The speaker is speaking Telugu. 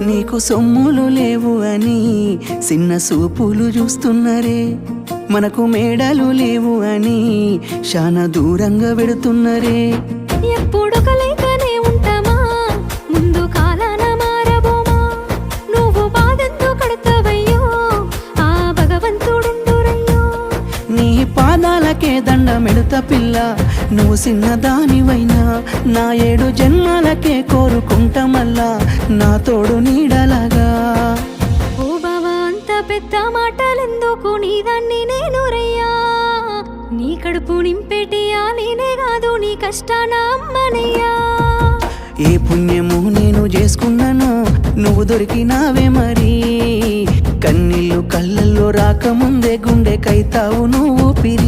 నీకు సొమ్ములు లేవు అని చిన్న సూపులు చూస్తున్నరే, మనకు మేడలు లేవు అని శానా దూరంగా పెడుతున్నరే. ఎప్పుడు కలైకనే ఉంటామా, ముందు కాలాన మారబోమా. నువ్వు బాధెందు కడతావయ్యో, ఆ భగవంతుడుండురయ్యో. నీ పాదాలకే దండమెడుత పిల్ల, నువ్వు చిన్నదానివైనా నా 7 జన్మాలకే కోరుకుంటా మల్లా నా తోడు నీడలాగా. ఓ బావా అంత పెద్ద మాటలెందుకు, నీదాన్ని నేను రయ్యా. నీ కడుపు నింపేటియా నేనే కాదు, నీ కష్టాన అమ్మనయ్యా. ఏ పుణ్యము నేను చేసుకున్నానో నువ్వు దొరికినావే మరి, కన్నీళ్ళు కళ్ళల్లో రాకముందే గుండె కైతావు నువ్వు పిరి.